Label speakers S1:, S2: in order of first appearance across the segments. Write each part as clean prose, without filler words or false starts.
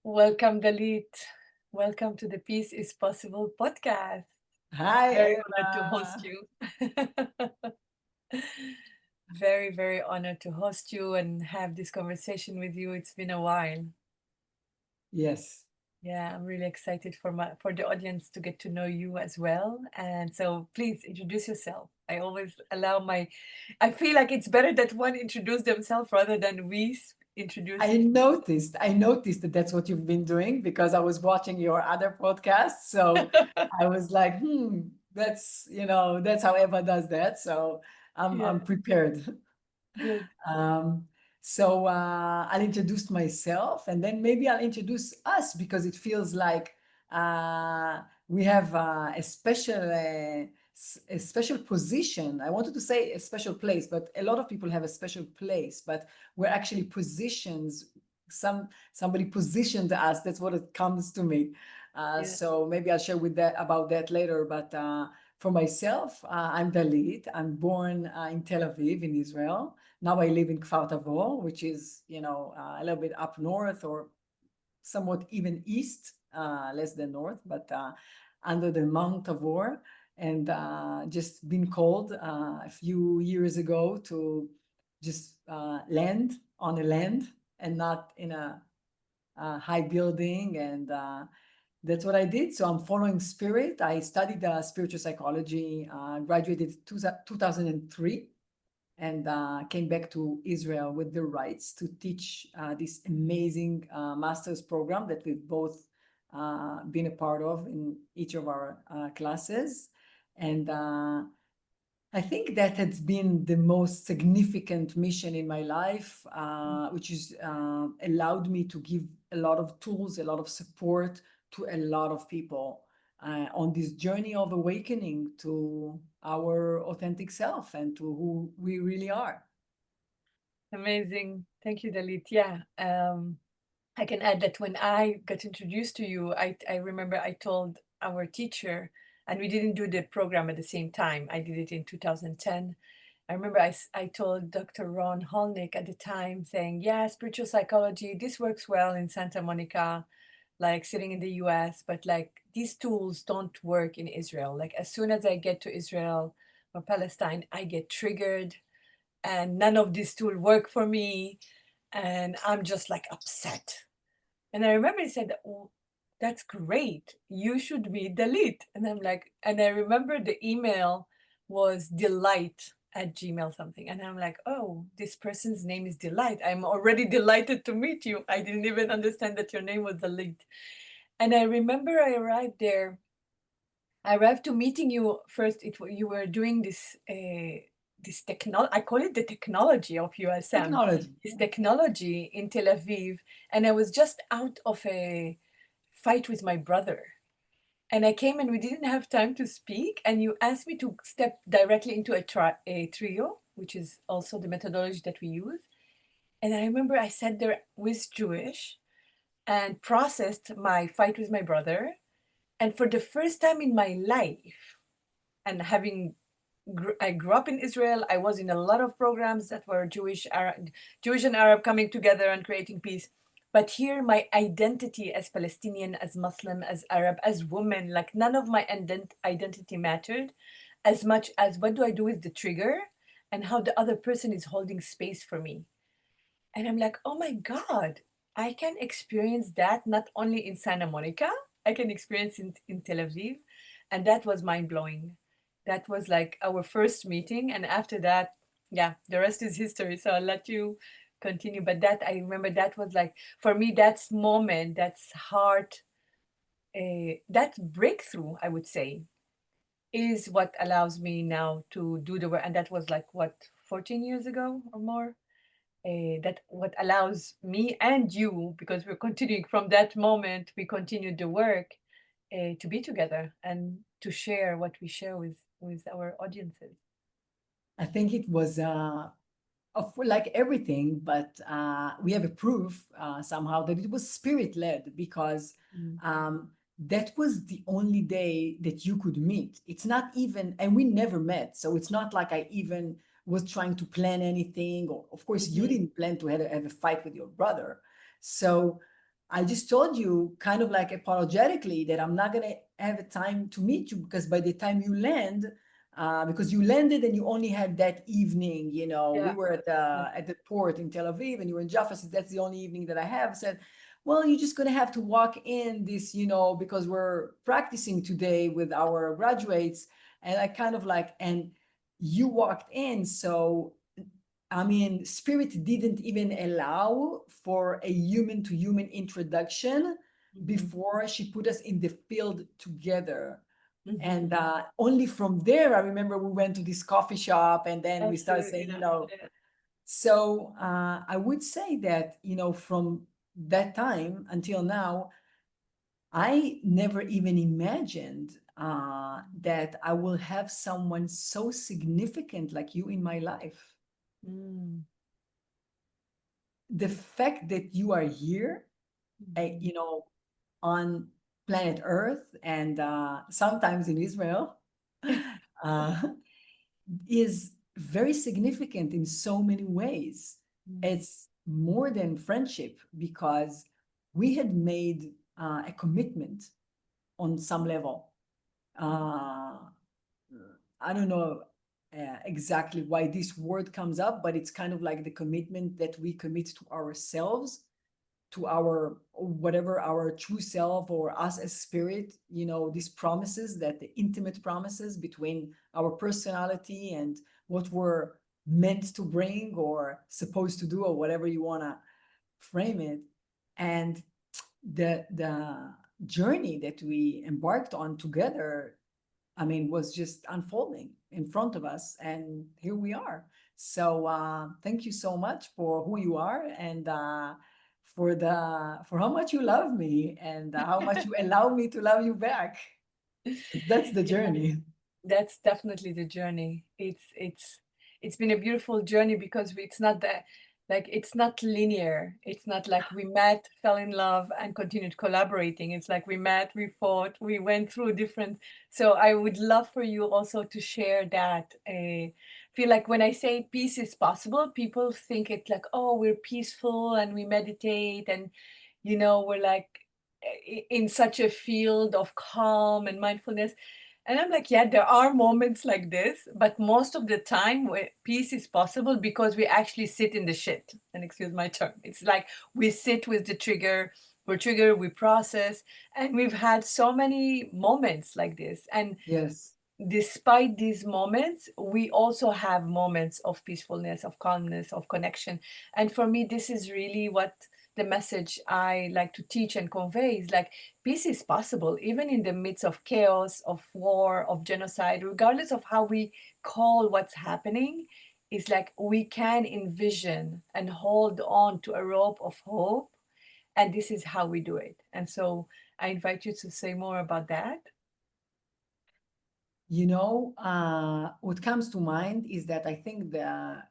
S1: Welcome, Dalit. Welcome to the Peace is Possible podcast.
S2: Hi,
S1: Very honored to host
S2: Eva.
S1: you. Very, very honored to host you and have this conversation with you. It's been a while.
S2: Yes,
S1: Yeah, I'm really excited for the audience to get to know you as well. And so please introduce yourself. I always allow I feel like it's better that one introduce themselves rather than introduce.
S2: I noticed that that's what you've been doing because I was watching your other podcasts. So I was like, that's how Eva does that. So I'm
S1: Yeah,
S2: prepared.
S1: good.
S2: Um, I'll introduce myself and then maybe I'll introduce us because it feels like we have a special position. I wanted to say a special place, but a lot of people have a special place, but we're actually positions. Somebody positioned us. That's what it comes to me.
S1: Yeah.
S2: So maybe I'll share with that about that later. But for myself, I'm Dalit. I'm born in Tel Aviv in Israel. Now I live in Kfar Tavor, which is, a little bit up north or somewhat even east, less than north, but under the Mount Tavor. And just been called a few years ago to just land on a land and not in a high building. And that's what I did. So I'm following spirit. I studied spiritual psychology, graduated 2003 and came back to Israel with the rights to teach this amazing master's program that we've both been a part of in each of our classes. And I think that has been the most significant mission in my life, which is allowed me to give a lot of tools, a lot of support to a lot of people on this journey of awakening to our authentic self and to who we really are.
S1: Amazing. Thank you, Dalit. Yeah. I can add that when I got introduced to you, I remember I told our teacher, and we didn't do the program at the same time. I did it in 2010. I remember I told Dr. Ron Holnick at the time saying, yeah, spiritual psychology, this works well in Santa Monica, like sitting in the US, but like these tools don't work in Israel. Like as soon as I get to Israel or Palestine, I get triggered and none of these tools work for me. And I'm just like upset. And I remember he said, oh, that's great. You should be Dalit. And I'm like, and I remember the email was delight at Gmail something. And I'm like, oh, this person's name is Delight. I'm already delighted to meet you. I didn't even understand that your name was Dalit. And I remember I arrived there. I arrived to meeting you first. You were doing this technology. I call it the technology of USM.
S2: Technology.
S1: This technology in Tel Aviv, and I was just out of a fight with my brother. And I came and we didn't have time to speak. And you asked me to step directly into a trio, which is also the methodology that we use. And I remember I sat there with Jewish and processed my fight with my brother. And for the first time in my life, and I grew up in Israel. I was in a lot of programs that were Jewish and Arab coming together and creating peace. But here, my identity as Palestinian, as Muslim, as Arab, as woman, like none of my identity mattered as much as what do I do with the trigger and how the other person is holding space for me. And I'm like, oh my God, I can experience that not only in Santa Monica, I can experience it in Tel Aviv. And that was mind blowing. That was like our first meeting. And after that, yeah, the rest is history. So I'll let you continue. But that, I remember that was like, for me, that's moment, that's heart, that breakthrough, I would say, is what allows me now to do the work. And that was like, what, 14 years ago or more? That what allows me and you, because we're continuing from that moment, we continued the work to be together and to share what we share with our audiences.
S2: I think it was of like everything, but we have a proof somehow that it was spirit led because
S1: Mm.
S2: that was the only day that you could meet. It's not even, and we never met. So it's not like I even was trying to plan anything. Or, of course, you
S1: Mm-hmm.
S2: didn't plan to have a fight with your brother. So I just told you, kind of like apologetically, that I'm not gonna have a time to meet you because by the time you land, because you landed and you only had that evening, we
S1: Yeah.
S2: were
S1: Yeah.
S2: at the port in Tel Aviv and you were in Jaffa. So that's the only evening that I have. I said, well, you're just gonna have to walk in this, because we're practicing today with our graduates. And I kind of like, and you walked in, so I mean, Spirit didn't even allow for a human to human introduction
S1: Mm-hmm.
S2: before she put us in the field together.
S1: Mm-hmm.
S2: And only from there, I remember we went to this coffee shop and then we started
S1: Absolutely.
S2: saying,
S1: Yeah. Yeah.
S2: so I would say that, from that time until now, I never even imagined that I will have someone so significant like you in my life.
S1: Mm.
S2: The fact that you are here,
S1: Mm-hmm.
S2: on planet Earth and sometimes in Israel, uh, is very significant in so many ways.
S1: Mm.
S2: It's more than friendship because we had made a commitment on some level. Uh, I don't know exactly why this word comes up, but it's kind of like the commitment that we commit to ourselves, to our whatever our true self or us as spirit, these promises, that the intimate promises between our personality and what we're meant to bring or supposed to do or whatever you want to frame it. And the journey that we embarked on together, I mean, was just unfolding in front of us, and here we are. So thank you so much for who you are and for how much you love me and how much you allow me to love you back. That's the
S1: Yeah.
S2: journey.
S1: That's definitely the journey. It's been a beautiful journey because it's not that, like, it's not linear. It's not like we met, fell in love, and continued collaborating. It's like we met, we fought, we went through different. So I would love for you also to share that. Feel like when I say peace is possible, people think it like, oh, we're peaceful and we meditate and we're like in such a field of calm and mindfulness. And I'm like, yeah, there are moments like this, but most of the time, peace is possible because we actually sit in the shit. And excuse my term. It's like we sit with the trigger, we process, and we've had so many moments like this. And
S2: Yes.
S1: despite these moments, we also have moments of peacefulness, of calmness, of connection. And for me, this is really what the message I like to teach and convey is like peace is possible, even in the midst of chaos, of war, of genocide, regardless of how we call what's happening. It's like we can envision and hold on to a rope of hope. And this is how we do it. And so I invite you to say more about that.
S2: What comes to mind is that I think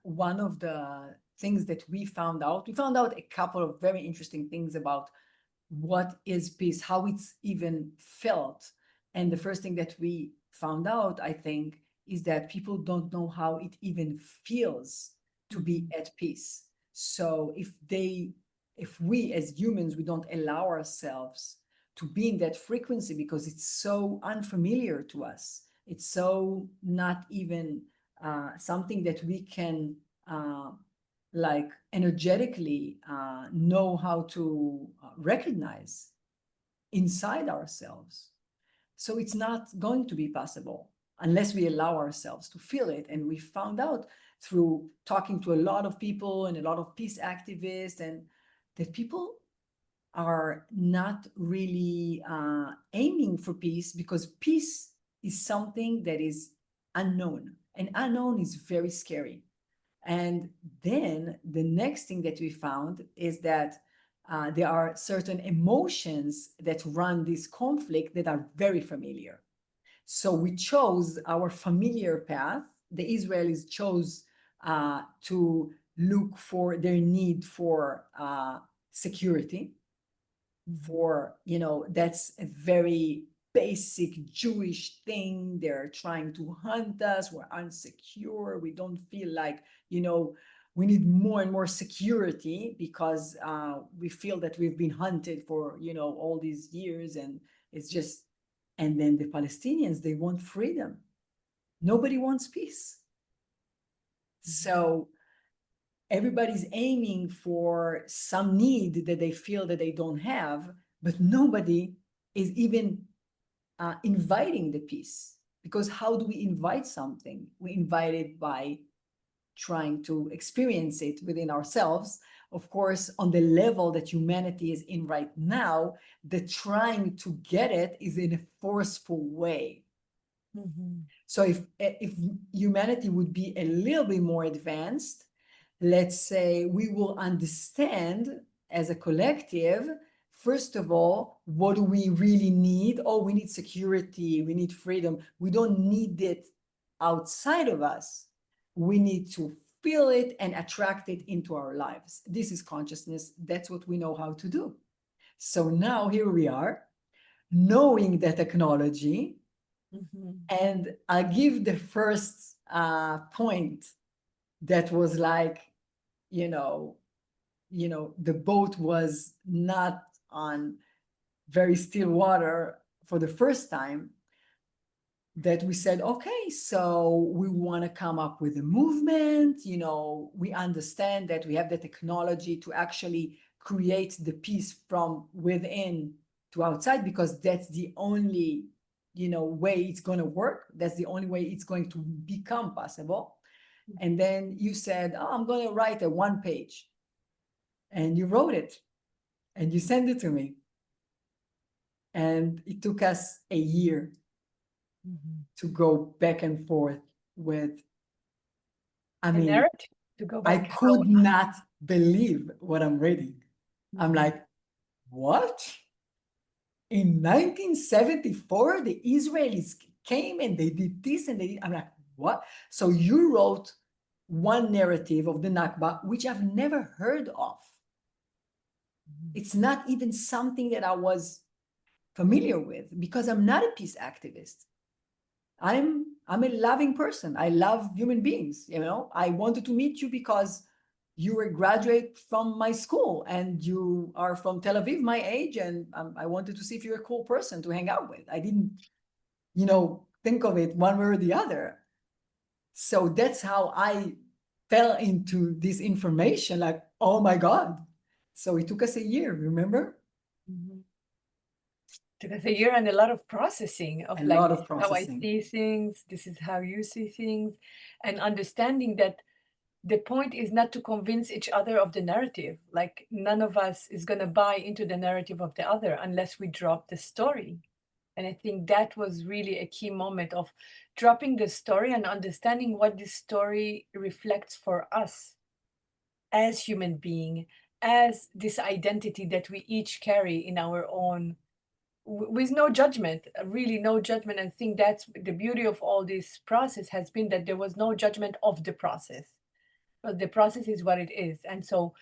S2: one of the things that we found out a couple of very interesting things about what is peace, how it's even felt. And the first thing that we found out, I think, is that people don't know how it even feels to be
S1: Mhm.
S2: at peace. So if we as humans, we don't allow ourselves to be in that frequency because it's so unfamiliar to us, it's so not even something that we can uh, like energetically know how to recognize inside ourselves. So it's not going to be possible unless we allow ourselves to feel it. And we found out through talking to a lot of people and a lot of peace activists, and that people are not really aiming for peace because peace is something that is unknown, and unknown is very scary. And then the next thing that we found is that there are certain emotions that run this conflict that are very familiar. So we chose our familiar path. The Israelis chose to look for their need for security.
S1: Mhm.
S2: For, that's a very basic Jewish thing. They're trying to hunt us. We're unsecure. We don't feel like, we need more and more security because we feel that we've been hunted for, all these years. And it's just, and then the Palestinians, they want freedom. Nobody wants peace. So everybody's aiming for some need that they feel that they don't have, but nobody is even inviting the peace. Because how do we invite something? We invite it by trying to experience it within ourselves. Of course, on the level that humanity is in right now, the trying to get it is in a forceful way.
S1: Mm-hmm.
S2: So if humanity would be a little bit more advanced, let's say we will understand as a collective, first of all, what do we really need? Oh, we need security, we need freedom. We don't need it outside of us. We need to feel it and attract it into our lives. This is consciousness. That's what we know how to do. So now here we are, knowing the technology.
S1: Mm-hmm.
S2: And I'll give the first point that was like, you know, the boat was not on very still water for the first time, that we said, okay, so we want to come up with a movement. We understand that we have the technology to actually create the peace from within to outside, because that's the only, way it's going to work. That's the only way it's going to become possible. And then you said, oh, I'm going to write a 1 page. And you wrote it and you sent it to me. And it took us a year to go back and forth with, I mean,
S1: narrative to go
S2: I
S1: back.
S2: could not believe what I'm reading. I'm like, what? In 1974, the Israelis came and they did this and they did. I'm like, what? So you wrote one narrative of the Nakba, which I've never heard of. It's not even something that I was familiar with, because I'm not a peace activist. I'm a loving person. I love human beings. I wanted to meet you because you were a graduate from my school and you are from Tel Aviv, my age, and I wanted to see if you're a cool person to hang out with. I didn't, think of it one way or the other. So that's how I fell into this information, like, oh my God. So it took us a year, remember?
S1: Took us a year and a lot of processing of
S2: A
S1: like,
S2: lot
S1: this
S2: of
S1: is how I
S2: processing.
S1: see things, this is how you see things, and understanding that the point is not to convince each other of the narrative. Like, none of us is going to buy into the narrative of the other unless we drop the story. And I think that was really a key moment of dropping the story and understanding what this story reflects for us as human being, as this identity that we each carry in our own, with no judgment, really no judgment. I think that's the beauty of all this process, has been that there was no judgment of the process, but the process is what it is. And so,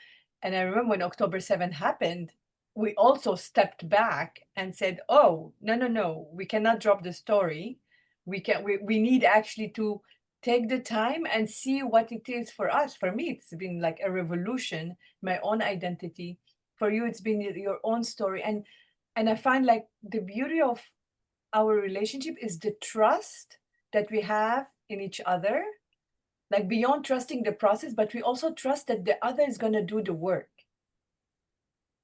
S1: and I remember when October 7th happened, we also stepped back and said, oh, no, no, no, we cannot drop the story. We need actually to take the time and see what it is for us. For me, it's been like a revolution, my own identity. For you, it's been your own story. And I find like the beauty of our relationship is the trust that we have in each other, like beyond trusting the process, but we also trust that the other is going to do the work.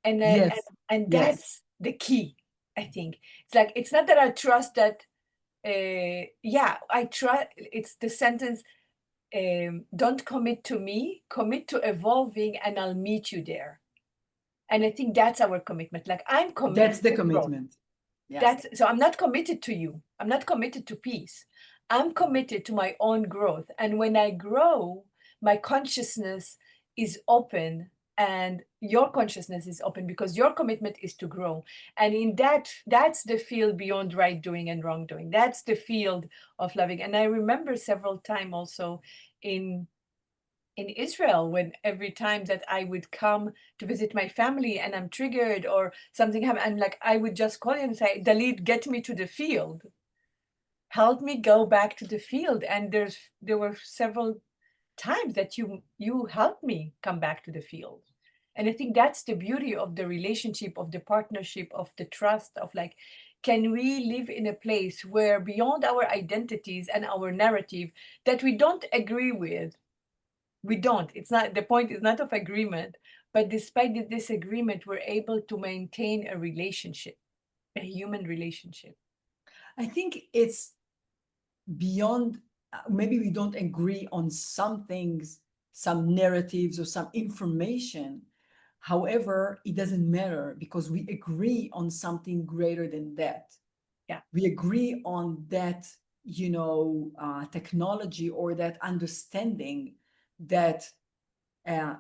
S1: And,
S2: Yes,
S1: and
S2: yes.
S1: that's the key, I think. It's like, it's not that I trust that, yeah, I try, it's the sentence, don't commit to me, commit to evolving, and I'll meet you there. And I think that's our commitment. Like, I'm
S2: That's
S1: committed
S2: the
S1: to growth.
S2: commitment. Yeah.
S1: That's so I'm not committed to you. I'm not committed to peace. I'm committed to my own growth. And when I grow, my consciousness is open and your consciousness is open because your commitment is to grow. And in that, that's the field beyond right doing and wrong doing. That's the field of loving. And I remember several times also in in Israel, when every time that I would come to visit my family and I'm triggered or something happen, I'm like, I would just call you and say, Dalit, get me to the field. Help me go back to the field. And there were several times that you helped me come back to the field. And I think that's the beauty of the relationship, of the partnership, of the trust, of like, can we live in a place where beyond our identities and our narrative that we don't agree with, we don't, it's not, the point is not of agreement, but despite the disagreement we're able to maintain a relationship, a human relationship.
S2: I think it's beyond, maybe we don't agree on some things, some narratives or some information. However, it doesn't matter because we agree on something greater than that.
S1: Yeah.
S2: We agree on that, technology or that understanding that uh,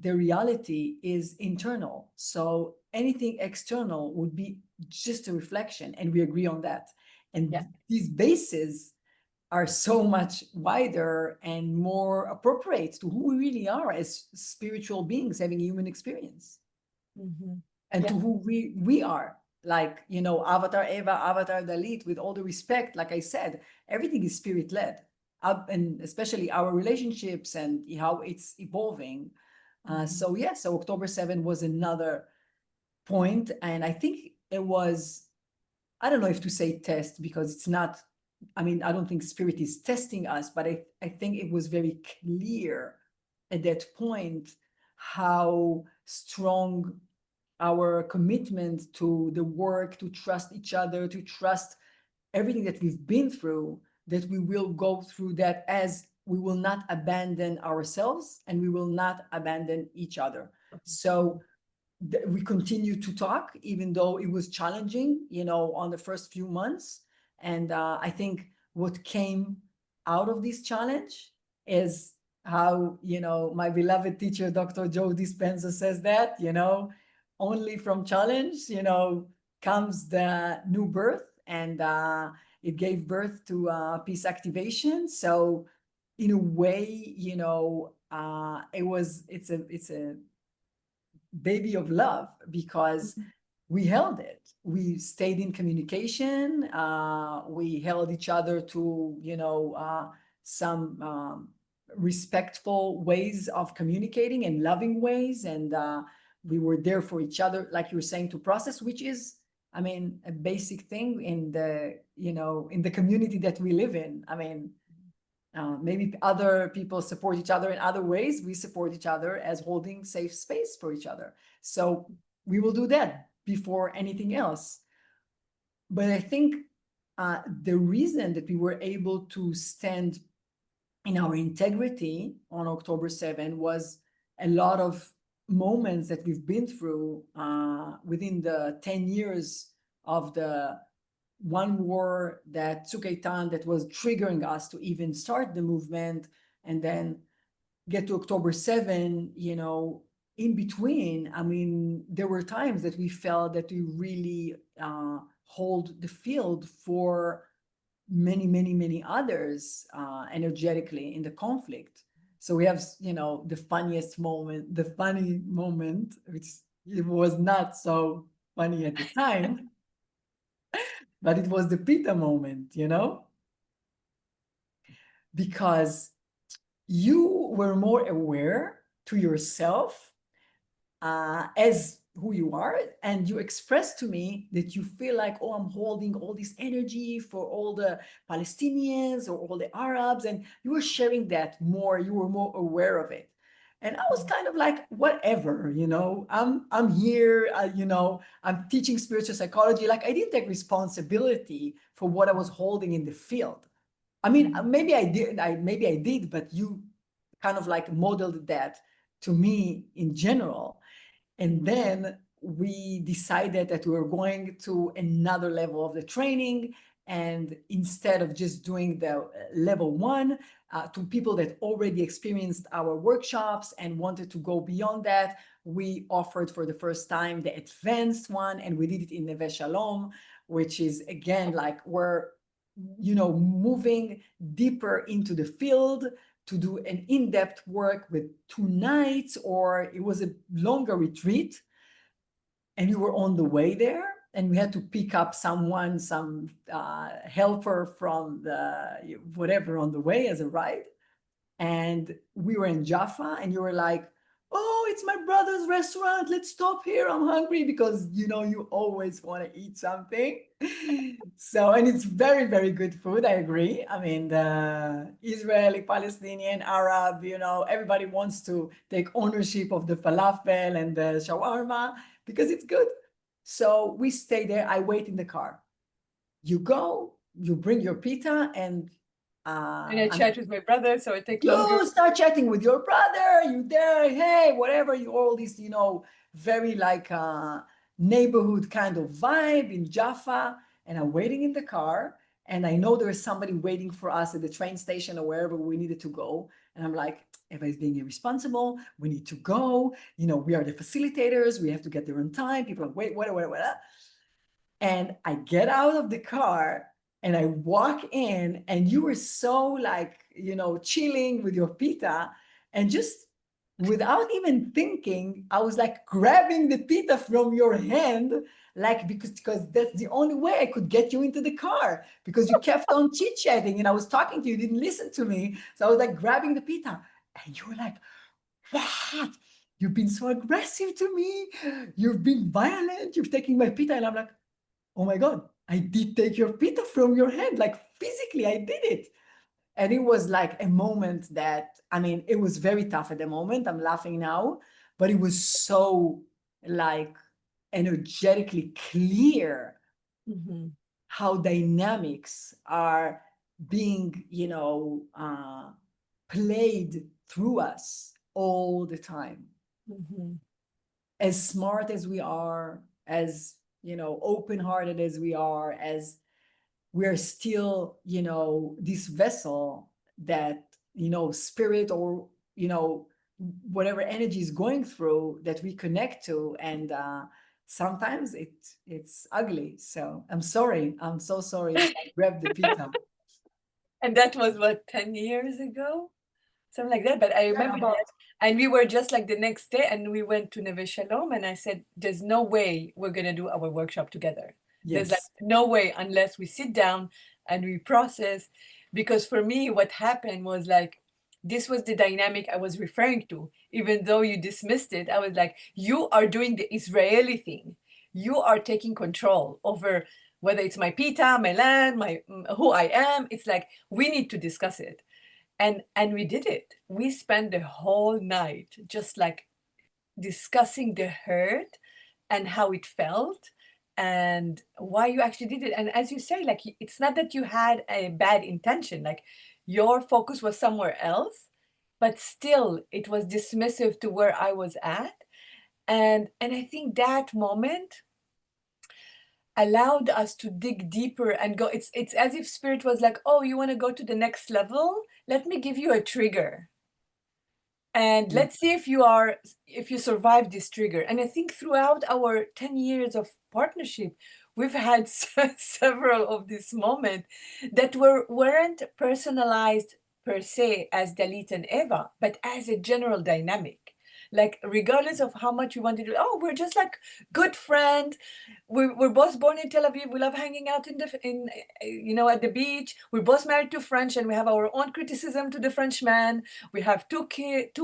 S2: the reality is internal. So anything external would be just a reflection, and we agree on that.
S1: Yeah.
S2: And these bases are so much wider and more appropriate to who we really are as spiritual beings having a human experience,
S1: Hmm.
S2: and to
S1: Yeah.
S2: who we are, like, Avatar Eva, Avatar Dalit. With all the respect, like I said, everything is spirit led, and especially our relationships and how it's evolving.
S1: Hmm.
S2: So yeah, so October 7 was another point, and I think it was, I don't know if to say test, because it's not, I mean, I don't think spirit is testing us, but I think it was very clear at that point how strong our commitment to the work, to trust each other, to trust everything that we've been through, that we will go through that, as we will not abandon ourselves and we will not abandon each other. So we continue to talk, even though it was challenging, on the first few months. And I think what came out of this challenge is how, my beloved teacher, Dr. Joe Dispenza, says that, only from challenge, comes the new birth. And it gave birth to peace activation. So in a way, it's a baby of love, because we held it. We stayed in communication. We held each other to, some respectful ways of communicating and loving ways. And we were there for each other, like you were saying, to process, which is, I mean, a basic thing in the community that we live in. I mean, maybe other people support each other in other ways. We support each other as holding safe space for each other. So we will do that before anything else. But I think the reason that we were able to stand in our integrity on October 7 was a lot of moments that we've been through within the 10 years of the one war, that Tsukaitan, that was triggering us to even start the movement, and then get to October 7, in between. I mean, there were times that we felt that we really hold the field for many, many, many others energetically in the conflict. So we have, the funny moment, which it was not so funny at the time, but it was the Pita moment, because you were more aware to yourself as who you are, and you expressed to me that you feel like, oh, I'm holding all this energy for all the Palestinians or all the Arabs, and you were sharing that more. You were more aware of it. And I was kind of like, whatever, I'm here, I'm teaching spiritual psychology. Like, I didn't take responsibility for what I was holding in the field. I mean,
S1: Hmm.
S2: maybe I did, but you kind of like modeled that to me in general. And then we decided that we were going to another level of the training. And instead of just doing the level one, to people that already experienced our workshops and wanted to go beyond that, we offered for the first time the advanced one. And we did it in Neve Shalom, which is, again, like we're moving deeper into the field to do an in-depth work with 2 nights, or it was a longer retreat, and we were on the way there, and we had to pick up someone, some helper from the whatever on the way as a ride. And we were in Jaffa, and you were like, "Oh, it's my brother's restaurant. Let's stop here. I'm hungry," because you always want to eat something. So, and it's very, very good food. I agree. I mean, the Israeli, Palestinian, Arab, everybody wants to take ownership of the falafel and the shawarma because it's good. So we stay there. I wait in the car. You go, you bring your pita, and
S1: And I chat with my brother, so it take longer.
S2: you start chatting with your brother, you there, hey, whatever, you all this, very like neighborhood kind of vibe in Jaffa. And I'm waiting in the car, and I know there is somebody waiting for us at the train station or wherever we needed to go. And I'm like, everybody's being irresponsible. We need to go. We are the facilitators. We have to get there on time. People are wait, whatever. And I get out of the car and I walk in, and you were so like, chilling with your pita, and just without even thinking, I was like grabbing the pita from your hand, like because that's the only way I could get you into the car, because you kept on chit-chatting and I was talking to you, didn't listen to me. So I was like grabbing the pita, and you were like, "What? You've been so aggressive to me. You've been violent. You're taking my pita." And I'm like, "Oh my God, I did take your pita from your hand. Like physically, I did it." And it was like a moment that, I mean, it was very tough at the moment. I'm laughing now, but it was so like energetically clear
S1: Mm-hmm.
S2: how dynamics are being, played through us all the time.
S1: Mm-hmm.
S2: As smart as we are, as, open-hearted as we are, as we're still, this vessel that, spirit or, whatever energy is going through that we connect to. And sometimes it's ugly. So I'm sorry. I'm so sorry that I grabbed the pita.
S1: And that was what, 10 years ago? Something like that. But I
S2: Yeah,
S1: remember that.
S2: about,
S1: And we were just like the next day, and we went to Neve Shalom, and I said, there's no way we're going to do our workshop together. There's like
S2: yes.
S1: no way unless we sit down and we process. Because for me, what happened was like, this was the dynamic I was referring to. Even though you dismissed it, I was like, you are doing the Israeli thing. You are taking control over whether it's my pita, my land, my who I am. It's like, we need to discuss it. And we did it. We spent the whole night just like discussing the hurt and how it felt and why you actually did it. And as you say, like it's not that you had a bad intention, like your focus was somewhere else, but still it was dismissive to where I was at. And I think that moment allowed us to dig deeper and go. It's as if spirit was like, oh, you want to go to the next level? Let me give you a trigger and
S2: Yeah.
S1: let's see if you survive this trigger. And I think throughout our 10 years of partnership, we've had several of these moments that weren't personalized per se as Dalit and Eva, but as a general dynamic. Like regardless of how much we wanted to, oh, we're just like good friend. We're both born in Tel Aviv. We love hanging out at the beach. We're both married to French, and we have our own criticism to the Frenchman. We have two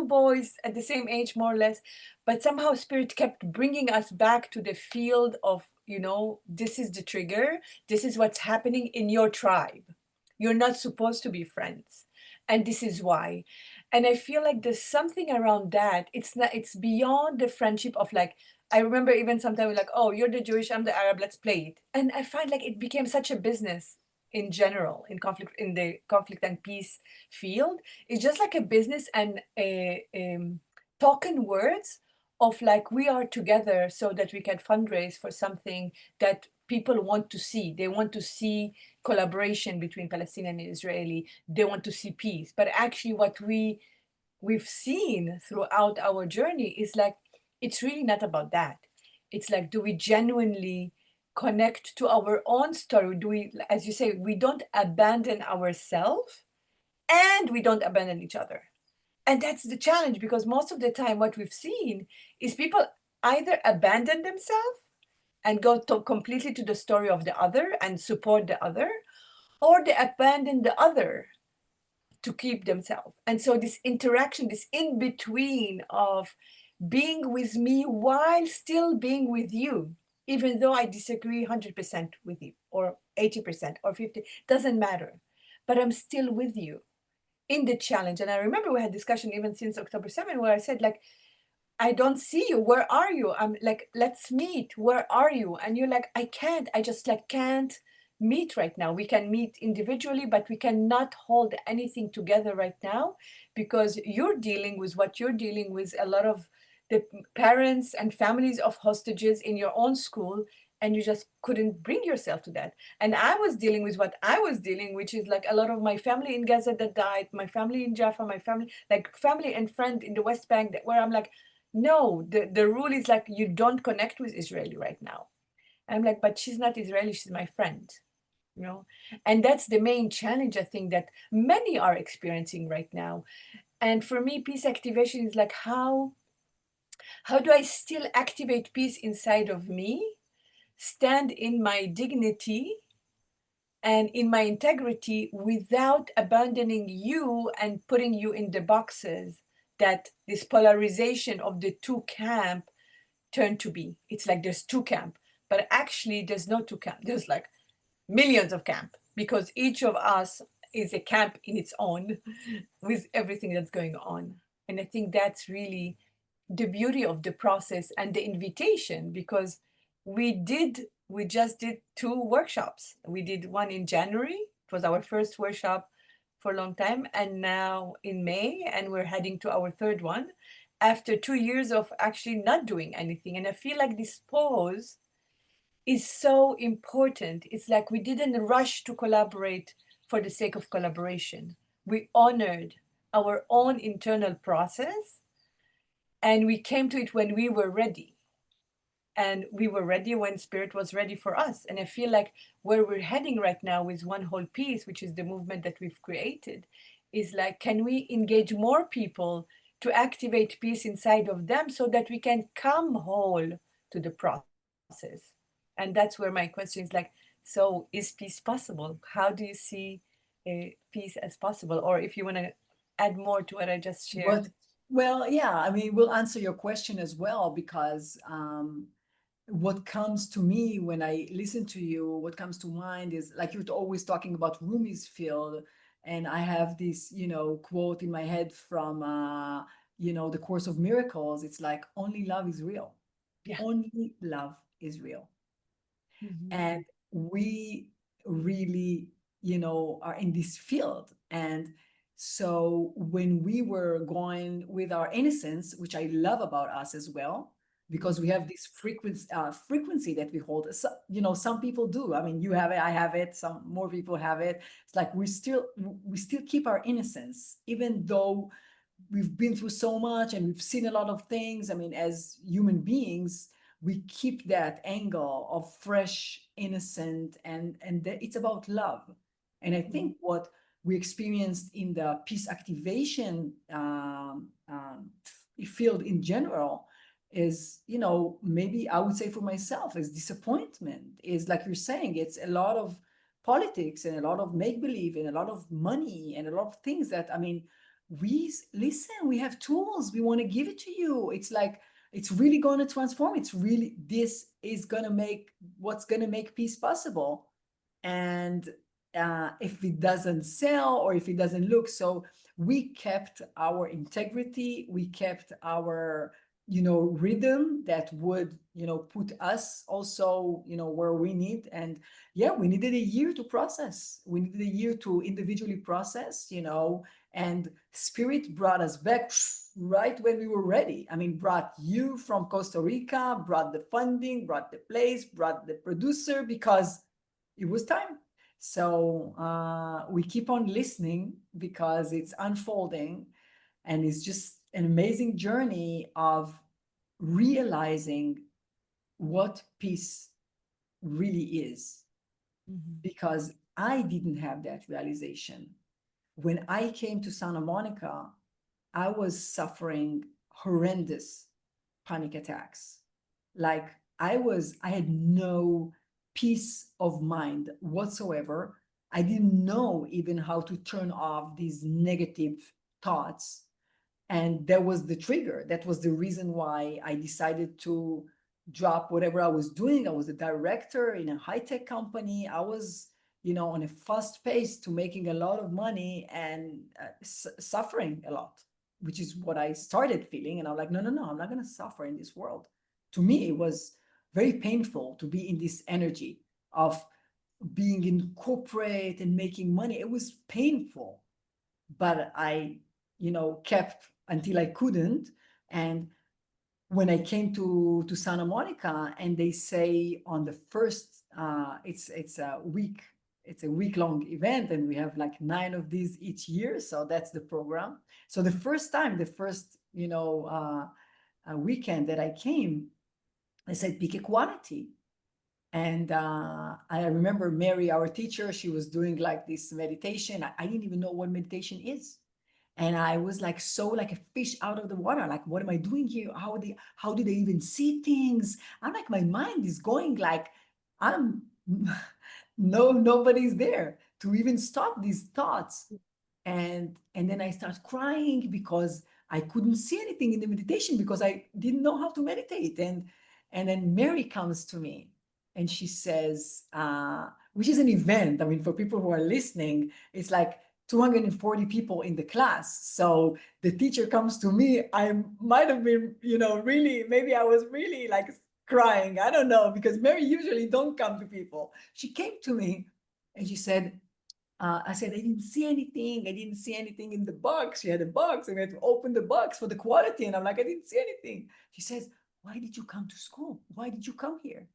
S1: boys at the same age, more or less. But somehow Spirit kept bringing us back to the field of, this is the trigger. This is what's happening in your tribe. You're not supposed to be friends. And this is why. And I feel like there's something around that. It's beyond the friendship of like, I remember even sometimes like, oh, you're the Jewish, I'm the Arab, let's play it. And I find like it became such a business in general in the conflict and peace field. It's just like a business and a token words of like we are together so that we can fundraise for something that people want to see. They want to see collaboration between Palestinian and Israeli. They want to see peace. But actually what we've seen throughout our journey is like it's really not about that. It's like, do we genuinely connect to our own story? Do we, as you say, we don't abandon ourselves and we don't abandon each other. And that's the challenge, because most of the time what we've seen is people either abandon themselves and go to completely to the story of the other and support the other, or they abandon the other to keep themselves. And so this interaction, this in between of being with me while still being with you, even though I disagree 100% with you, or 80% or 50, doesn't matter. But I'm still with you in the challenge. And I remember we had discussion even since October 7, where I said, like, I don't see you. Where are you? I'm like, let's meet. Where are you? And you're like, I can't. I just like can't meet right now. We can meet individually, but we cannot hold anything together right now, because you're dealing with what you're dealing with, a lot of the parents and families of hostages in your own school, and you just couldn't bring yourself to that. And I was dealing with what I was dealing, which is like a lot of my family in Gaza that died, my family in Jaffa, my family, like family and friend in the West Bank, that, where I'm like, no, the rule is like you don't connect with Israeli right now. I'm like, but she's not Israeli, she's my friend, you know? And that's the main challenge I think that many are experiencing right now. And for me, peace activation is like how do I still activate peace inside of me, stand in my dignity and in my integrity without abandoning you and putting you in the boxes that this polarization of the two camp turn to be. It's like there's two camp, but actually there's no two camp. There's like millions of camp, because each of us is a camp in its own with everything that's going on. And I think that's really the beauty of the process and the invitation, because we just did two workshops. We did one in January. It was our first workshop for a long time, and now in May, and we're heading to our third one after 2 years of actually not doing anything. And I feel like this pause is so important. It's like we didn't rush to collaborate for the sake of collaboration. We honored our own internal process, and we came to it when we were ready. And we were ready when spirit was ready for us. And I feel like where we're heading right now with One Whole Piece, which is the movement that we've created, is like, can we engage more people to activate peace inside of them so that we can come whole to the process? And that's where my question is like, so is peace possible? How do you see peace as possible? Or if you want to add more to what I just
S2: What?
S1: shared.
S2: Well, yeah, I mean, we'll answer your question as well because what comes to me when I listen to you, what comes to mind is like you're always talking about Rumi's field, and I have this, quote in my head from, the Course of Miracles. It's like only love is real.
S1: Yeah.
S2: Only love is real.
S1: Mhm.
S2: And we really are in this field. And so when we were going with our innocence, which I love about us as well, because we
S1: Mhm.
S2: have this frequency that we hold. So, some people do. I mean, you have it, I have it, some more people have it. It's like we still keep our innocence, even though we've been through so much and we've seen a lot of things. I mean, as human beings, we keep that angle of fresh, innocent, and it's about love. And I
S1: Mhm.
S2: think what we experienced in the peace activation field in general is, maybe I would say for myself, is disappointment. Is like you're saying, it's a lot of politics and a lot of make believe and a lot of money and a lot of things that, I mean, listen, we have tools, we want to give it to you. It's like it's really going to transform. It's really, this is going to make what's going to make peace possible. And if it doesn't sell or if it doesn't look, so we kept our integrity, we kept our rhythm that would put us also where we need. And yeah, we needed a year to process, we needed a year to individually process, and spirit brought us back right when we were ready. I mean, brought you from Costa Rica, brought the funding, brought the place, brought the producer, because it was time. So we keep on listening because it's unfolding, and it's just an amazing journey of realizing what peace really is,
S1: Mhm.
S2: because I didn't have that realization. When I came to Santa Monica, I was suffering horrendous panic attacks. Like I had no peace of mind whatsoever. I didn't know even how to turn off these negative thoughts. And that was the trigger. That was the reason why I decided to drop whatever I was doing. I was a director in a high-tech company. I was, on a fast pace to making a lot of money and suffering a lot, which is what I started feeling. And I'm like, no, no, no, I'm not going to suffer in this world. To me, it was very painful to be in this energy of being in corporate and making money. It was painful, but I, kept until I couldn't. And when I came to Santa Monica, and they say on the first, it's a week long event, and we have like 9 of these each year. So that's the program. So the first, weekend that I came, I said, pick a quality. And I remember Mary, our teacher, she was doing like this meditation. I didn't even know what meditation is. And I was like so like a fish out of the water. Like, what am I doing here? How do they even see things? I'm like, my mind is going like I'm nobody's there to even stop these thoughts. And then I start crying because I couldn't see anything in the meditation because I didn't know how to meditate. And then Mary comes to me and she says, which is an event. I mean, for people who are listening, it's like 240 people in the class. So the teacher comes to me. I might have been, really, maybe I was really like crying. I don't know, because Mary usually don't come to people. She came to me and she said, I said, I didn't see anything. I didn't see anything in the box. She had a box and we had to open the box for the quality. And I'm like, I didn't see anything. She says, why did you come to school? Why did you come here?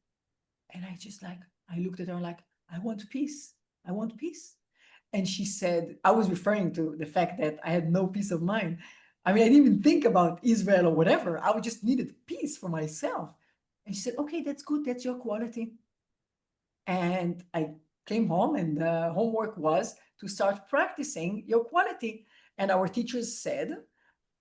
S2: And I looked at her like, I want peace. I want peace. And she said, I was referring to the fact that I had no peace of mind. I mean, I didn't even think about Israel or whatever. I just needed peace for myself. And she said, okay, that's good. That's your quality. And I came home, and the homework was to start practicing your quality. And our teachers said,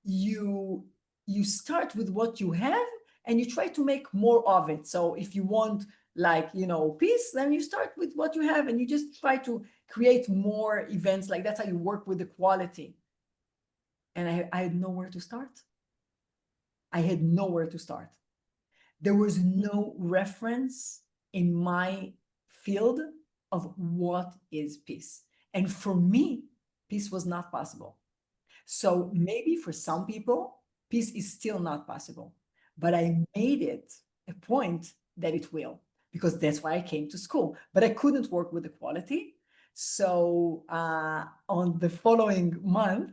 S2: you you start with what you have and you try to make more of it. So if you want, like, peace, then you start with what you have and you just try to create more events. Like, that's how you work with the quality. And I had nowhere to start. I had nowhere to start. There was no reference in my field of what is peace. And for me, peace was not possible. So maybe for some people, peace is still not possible. But I made it a point that it will, because that's why I came to school. But I couldn't work with the quality. So on the following month,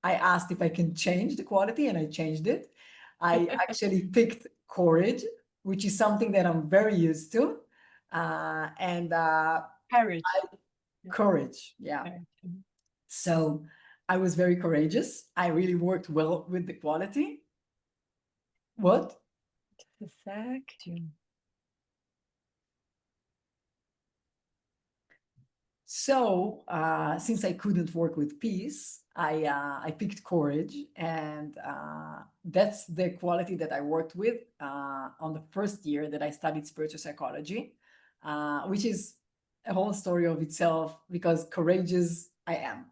S2: I asked if I can change the quality, and I changed it. I actually picked courage, which is something that I'm very used to. And
S1: Courage. Yeah,
S2: courage, yeah.
S1: courage. Mhm.
S2: So I was very courageous. I really worked well with the quality. What?
S1: The fact you.
S2: So since I couldn't work with peace, I picked courage, and that's the quality that I worked with on the first year that I studied spiritual psychology, which is a whole story of itself, because courageous I am,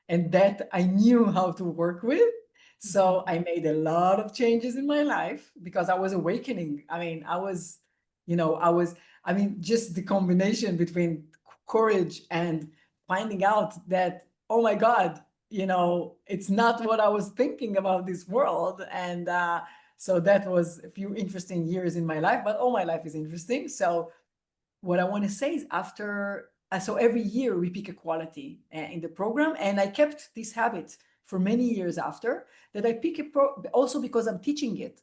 S2: and that I knew how to work with. So I made a lot of changes in my life because I was awakening. I mean, just the combination between courage and finding out that, oh my God, it's not what I was thinking about this world. And so that was a few interesting years in my life, but all my life is interesting. So what I want to say is, so every year we pick a quality in the program, and I kept this habit for many years after that. I pick also because I'm teaching it.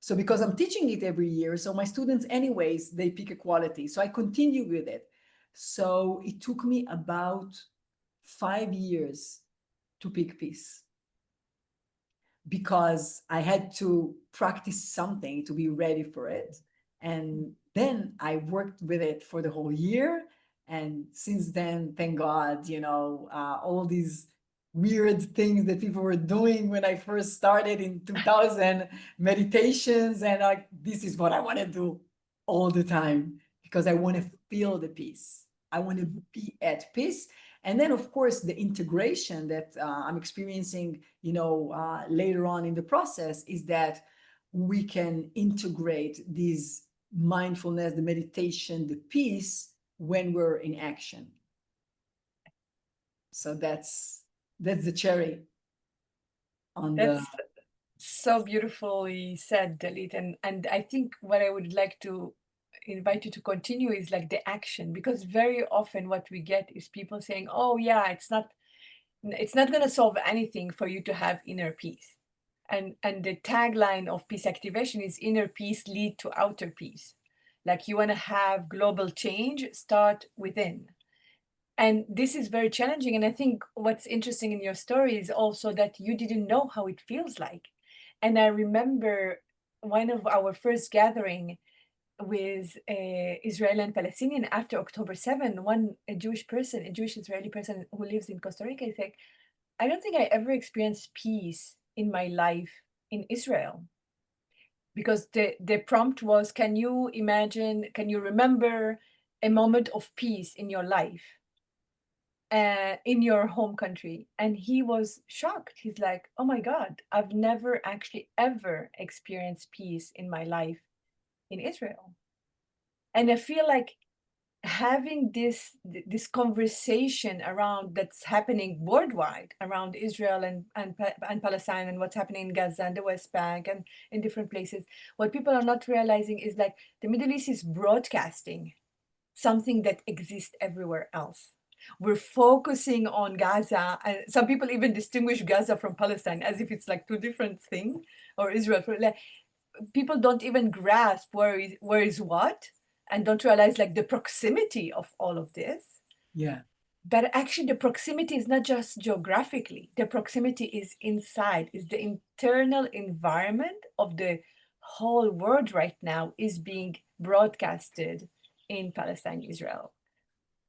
S2: So because I'm teaching it every year, so my students anyways, they pick a quality. So I continue with it. So it took me about 5 years to pick peace, because I had to practice something to be ready for it. And then I worked with it for the whole year. And since then, thank God, all these weird things that people were doing when I first started in 2000, meditations, and like, this is what I want to do all the time because I want to feel the peace. I want to be at peace. And then, of course, the integration that I'm experiencing, later on in the process is that we can integrate these mindfulness, the meditation, the peace when we're in action. So that's the cherry on the.
S1: That's so beautifully said, Dalit. And I think what I would like to invite you to continue is like the action, because very often what we get is people saying, "Oh yeah, it's not going to solve anything for you to have inner peace." And the tagline of peace activation is inner peace lead to outer peace. Like you want to have global change, start within. And this is very challenging. And I think what's interesting in your story is also that you didn't know how it feels like. And I remember one of our first gathering with Israel and Palestinian after October 7, one a Jewish person, a Jewish Israeli person who lives in Costa Rica, is like, I don't think I ever experienced peace in my life in Israel. Because the prompt was, can you imagine, can you remember a moment of peace in your life? In your home country. And he was shocked. He's like, oh my God, I've never actually ever experienced peace in my life in Israel. And I feel like having this conversation around that's happening worldwide around Israel and Palestine and what's happening in Gaza and the West Bank and in different places, what people are not realizing is like the Middle East is broadcasting something that exists everywhere else. We're focusing on Gaza, and some people even distinguish Gaza from Palestine as if it's like two different things, or Israel. Like, people don't even grasp where is what, and don't realize like the proximity of all of this.
S2: Yeah.
S1: But actually, the proximity is not just geographically. The proximity is inside. Is the internal environment of the whole world right now is being broadcasted in Palestine, Israel.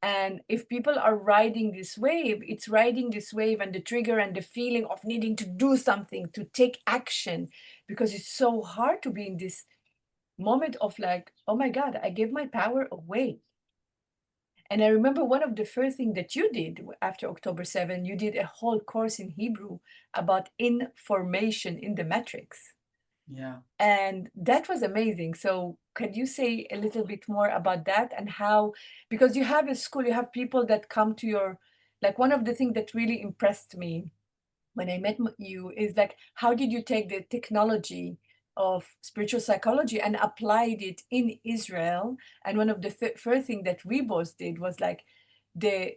S1: And if people are riding this wave, it's riding this wave and the trigger and the feeling of needing to do something, to take action, because it's so hard to be in this moment of like, oh my God, I gave my power away. And I remember one of the first things that you did after October 7, you did a whole course in Hebrew about information in the matrix.
S2: Yeah.
S1: And that was amazing. So, could you say a little bit more about that and how, because you have a school, you have people that come to your, like one of the things that really impressed me when I met you is like, how did you take the technology of spiritual psychology and applied it in Israel? And one of the first thing that we both did was like, the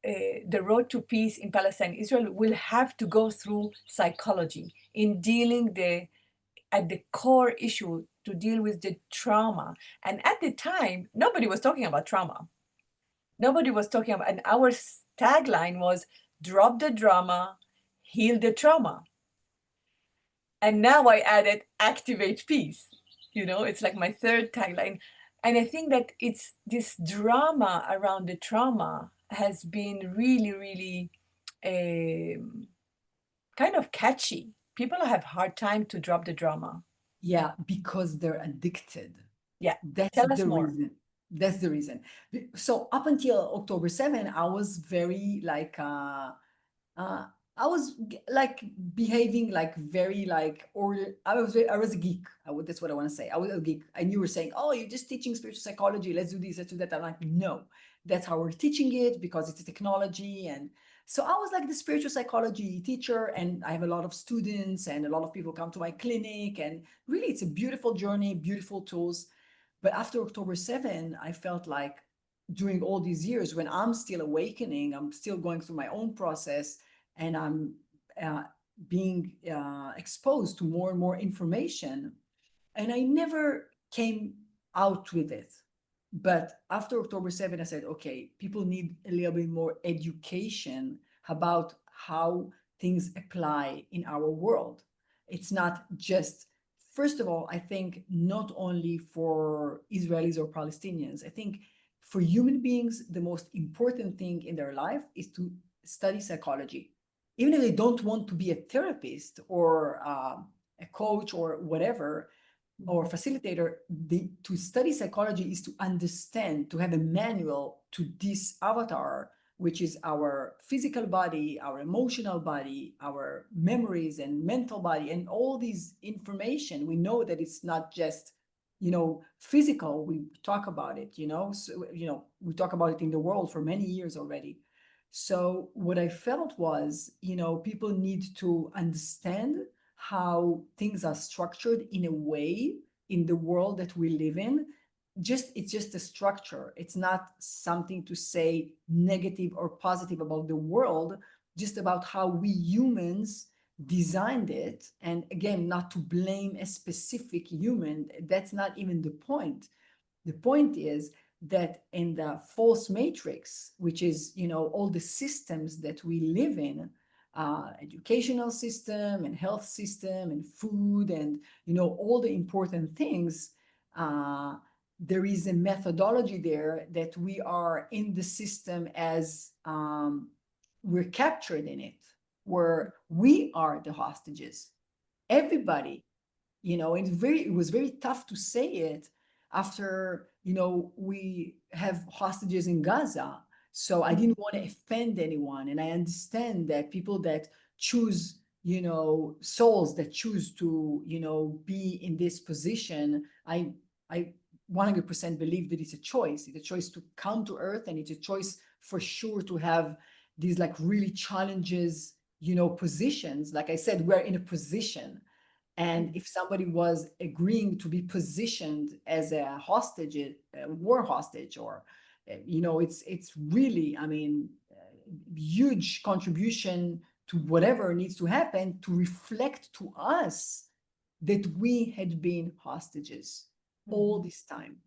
S1: the road to peace in Palestine, Israel will have to go through psychology in dealing the at the core issue to deal with the trauma. And at the time, nobody was talking about trauma. Nobody was talking about, and our tagline was drop the drama, heal the trauma. And now I added activate peace. It's like my third tagline. And I think that it's this drama around the trauma has been really, really um, kind of catchy. People have hard time to drop the drama.
S2: Yeah, because they're addicted.
S1: Yeah,
S2: That's
S1: tell us
S2: the
S1: more.
S2: reason. That's the reason. So up until October 7, I was very like uh I was like behaving like very like, or I was a geek. That's what I want to say. I was a geek. And you were saying, "Oh, you're just teaching spiritual psychology. Let's do this, let's do that." I'm like, "No. That's how we're teaching it because it's a technology." And so I was like the spiritual psychology teacher, and I have a lot of students and a lot of people come to my clinic, and really it's a beautiful journey, beautiful tools. But after October 7, I felt like during all these years when I'm still awakening, I'm still going through my own process, and I'm uh, being exposed to more and more information, and I never came out with it. But after October 7, I said, okay, people need a little bit more education about how things apply in our world. It's not just, first of all, I think not only for Israelis or Palestinians, I think for human beings, the most important thing in their life is to study psychology. even if they don't want to be a therapist or a coach or whatever, or facilitator, to study psychology is to understand, to have a manual to this avatar, which is our physical body, our emotional body, our memories and mental body, and all these information. We know that it's not just, physical. We talk about it, so, we talk about it in the world for many years already. So what I felt was, people need to understand how things are structured in a way in the world that we live in. It's just a structure. It's not something to say negative or positive about the world, just about how we humans designed it. And again, not to blame a specific human. That's not even the point. The point is that in the false matrix, which is, all the systems that we live in, educational system and health system and food and, all the important things, uh, there is a methodology there that we are in the system as, we're captured in it, where we are the hostages. Everybody, it was very tough to say it after, we have hostages in Gaza. So I didn't want to offend anyone. And I understand that people that choose, souls that choose to, be in this position, I 100% believe that it's a choice. It's a choice to come to earth, and it's a choice for sure to have these like really challenges, positions. Like I said, we're in a position, and if somebody was agreeing to be positioned as a hostage, a war hostage, or, it's really, I mean, huge contribution to whatever needs to happen to reflect to us that we had been hostages all
S1: Mhm.
S2: this time.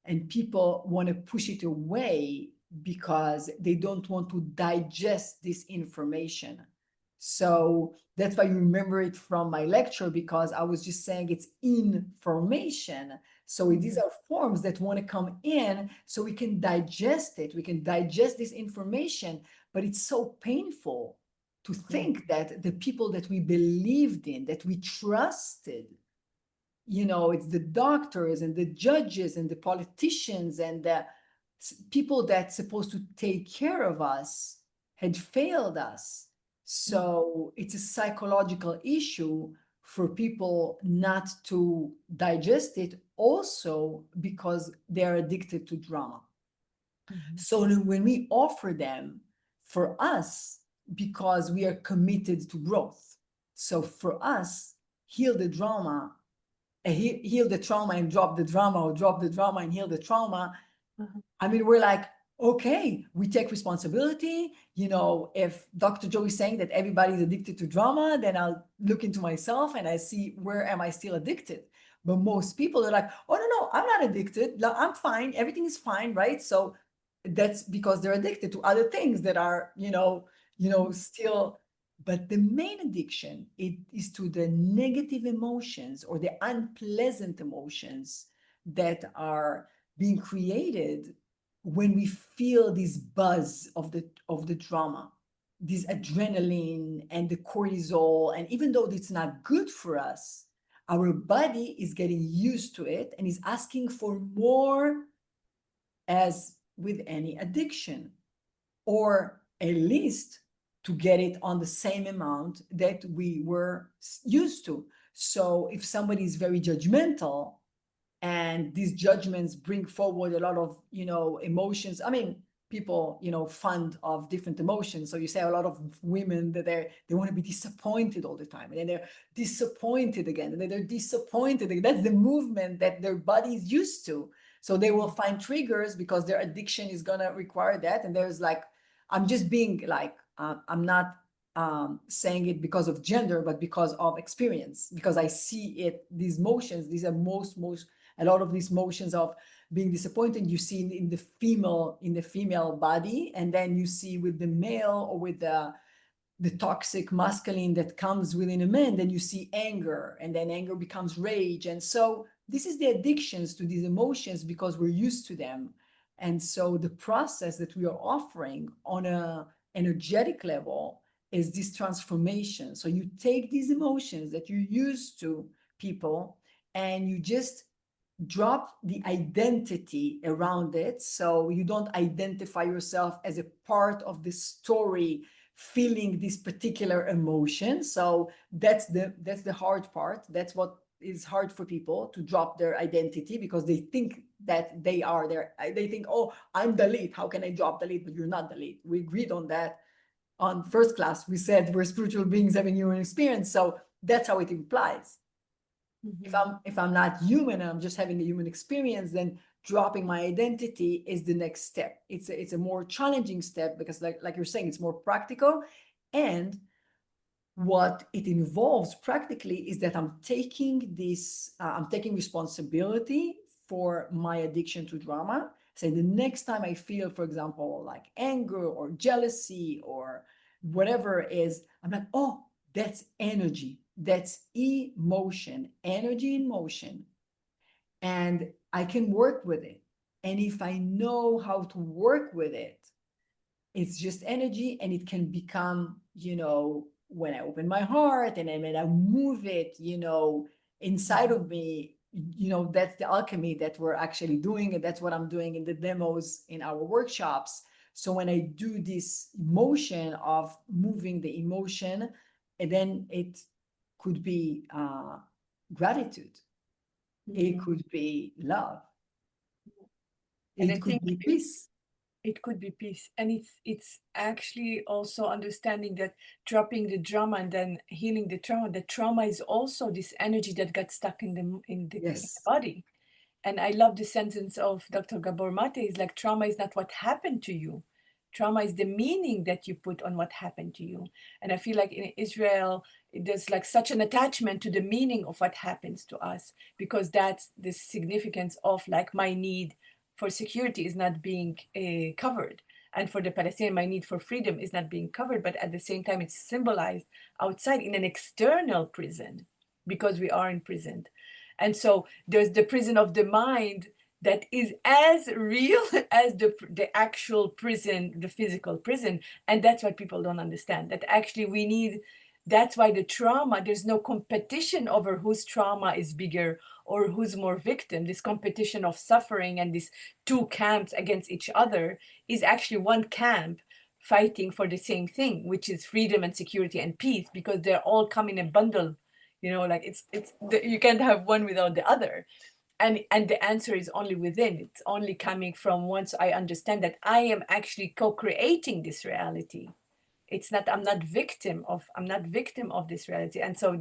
S2: And people want to push it away because they don't want to digest this information. So that's why you remember it from my lecture, because I was just saying it's information. So these
S1: Mhm.
S2: are forms that want to come in so we can digest it. We can digest this information, but it's so painful to think
S1: Mhm.
S2: that the people that we believed in, that we trusted, it's the doctors and the judges and the politicians and the people that's supposed to take care of us had failed us.
S1: Mhm.
S2: So it's a psychological issue for people not to digest it, also because they're addicted to drama.
S1: Mhm.
S2: So when we offer them, for us, because we are committed to growth, so for us, heal the drama, heal the trauma and drop the drama, or drop the drama and heal the trauma.
S1: Mhm.
S2: I mean, we're like, okay, we take responsibility. If Dr. Joe is saying that everybody's addicted to drama, then I'll look into myself and I see, where am I still addicted? But most people are like, oh, no, no, I'm not addicted. No, I'm fine. Everything is fine, right? So that's because they're addicted to other things that are,
S1: Mhm.
S2: still. But the main addiction, it is to the negative emotions or the unpleasant emotions that are being created when we feel this buzz of the drama, this adrenaline and the cortisol. And even though it's not good for us, our body is getting used to it and is asking for more, as with any addiction, or at least to get it on the same amount that we were used to. So if somebody is very judgmental, and these judgments bring forward a lot of, emotions. I mean, people, fond of different emotions. So you say a lot of women that they want to be disappointed all the time, and then they're disappointed again, and then they're disappointed again. That's the movement that their body is used to. So they will
S1: Mhm.
S2: find triggers because their addiction is gonna require that. And there's like, I'm just being like, I'm not saying it because of gender, but because of experience, because I see it. These motions, these are most a lot of these motions of being disappointed, you see in the female body, and then you see with the male, or with the toxic masculine that comes within a man. Then you see anger, and then anger becomes rage. And so this is the addictions to these emotions, because we're used to them. And so the process that we are offering on a energetic level is this transformation. So you take these emotions that you're used to, people, and you just drop the identity around it. So you don't identify yourself as a part of the story feeling this particular emotion. So that's the hard part. That's what is hard for people, to drop their identity, because they think that they are there. They think, oh, I'm Dalit, how can I drop Dalit? But you're not Dalit. We agreed on that on first class. We said we're spiritual beings having human experience. So that's how it implies. If
S1: Mm-hmm.
S2: I'm not human and I'm just having a human experience, then dropping my identity is the next step. It's a more challenging step, because like you're saying, it's more practical. And what it involves practically is that I'm taking responsibility for my addiction to drama. So the next time I feel, for example, like anger or jealousy or whatever is, I'm like, oh, that's energy, that's emotion, energy in motion, and I can work with it. And if I know how to work with it, it's just energy, and it can become, when I open my heart and then when I move it, inside of me, that's the alchemy that we're actually doing. And that's what I'm doing in the demos in our workshops. So when I do this motion of moving the emotion, and then it could be gratitude, it
S1: Mm-hmm.
S2: could be love,
S1: And I
S2: it could
S1: think
S2: be peace.
S1: it could be peace, and it's actually also understanding that dropping the drama and then healing the trauma. The trauma is also this energy that got stuck in the
S2: Yes,
S1: body. And I love the sentence of Dr. Gabor Mate, is like, trauma is not what happened to you. Trauma is the meaning that you put on what happened to you. And I feel like in Israel, there's like such an attachment to the meaning of what happens to us, because that's the significance of like my need for security is not being covered. And for the Palestinian, my need for freedom is not being covered, but at the same time, it's symbolized outside in an external prison, because we are imprisoned. And so there's the prison of the mind that is as real as the actual prison, the physical prison. And that's what people don't understand, that actually we need, that's why the trauma, there's no competition over whose trauma is bigger or who's more victim. This competition of suffering and these two camps against each other is actually one camp fighting for the same thing, which is freedom and security and peace, because they're all come in a bundle. Like you can't have one without the other. And the answer is only within. It's only coming from, once I understand that I am actually co-creating this reality. It's not, I'm not victim of this reality. And so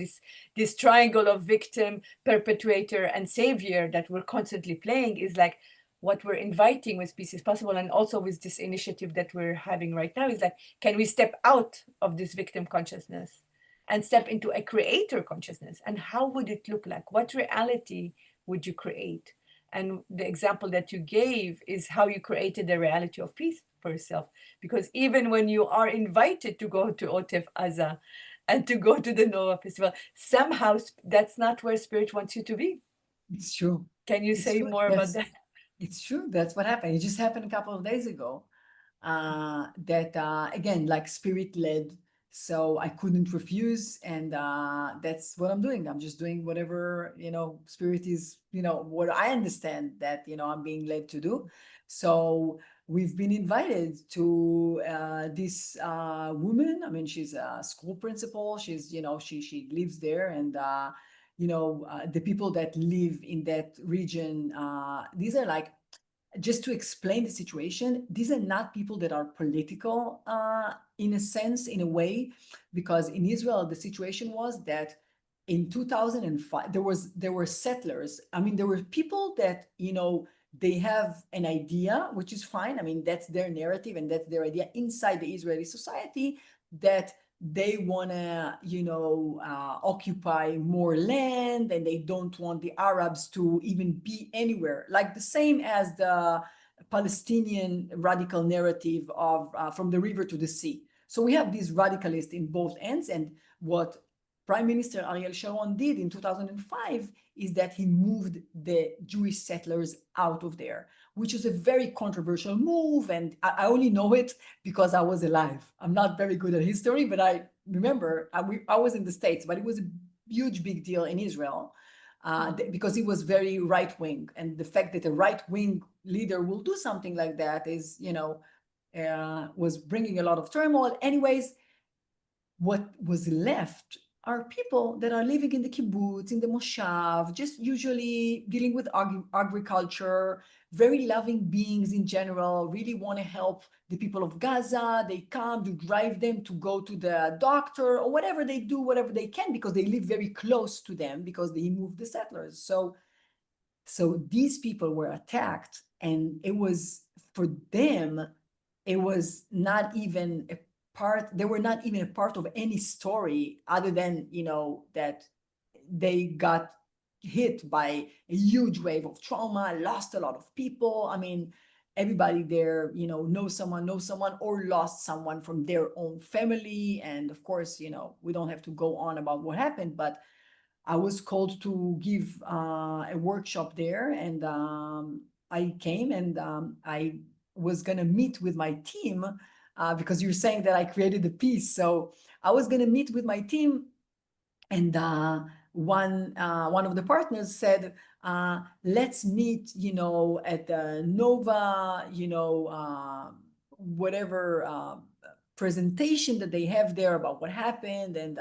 S1: this triangle of victim, perpetuator, and savior that we're constantly playing is like what we're inviting with Peace is Possible, and also with this initiative that we're having right now, is like, can we step out of this victim consciousness and step into a creator consciousness? And how would it look like? What reality would you create? And the example that you gave is how you created the reality of peace for yourself. Because even when you are invited to go to Otef Aza and to go to the Noah Festival, somehow that's not where Spirit wants you to be.
S2: it's true.
S1: Can you
S2: It's
S1: say
S2: true.
S1: more about that?
S2: It's true. That's what happened. It just happened a couple of days ago. That again, like spirit led. So I couldn't refuse, and that's what I'm doing. I'm just doing whatever spirit is, what I understand that I'm being led to do. So we've been invited to this woman. I mean, she's a school principal. She's she lives there, and the people that live in that region, these are like, just to explain the situation, these are not people that are political in a sense, in a way, because in Israel the situation was that in 2005 there were settlers. I mean, there were people that they have an idea, which is fine. I mean, that's their narrative and that's their idea inside the Israeli society, that they want to occupy more land, and they don't want the Arabs to even be anywhere, like the same as the Palestinian radical narrative of from the river to the sea. So we have these radicalists in both ends, and what Prime Minister Ariel Sharon did in 2005 is that he moved the Jewish settlers out of there, which is a very controversial move. And I only know it because I was alive. I'm not very good at history, but I remember I was in the States, but it was a huge big deal in Israel because it was very right wing. And the fact that a right wing leader will do something like that is, was bringing a lot of turmoil. Anyways, what was left are people that are living in the kibbutz, in the moshav, just usually dealing with agriculture, very loving beings in general, really want to help the people of Gaza. They come to drive them to go to the doctor or whatever they do, whatever they can, because they live very close to them because they moved the settlers. So these people were attacked, and it was for them, it was not even a part, they were not even a part of any story other than, that they got hit by a huge wave of trauma, lost a lot of people. I mean, everybody there, knows someone or lost someone from their own family. And of course, we don't have to go on about what happened, but I was called to give a workshop there, and I came, and I was going to meet with my team because you're saying that I created the piece. So I was going to meet with my team, and one of the partners said, "Let's meet, at the Nova, whatever presentation that they have there about what happened, and."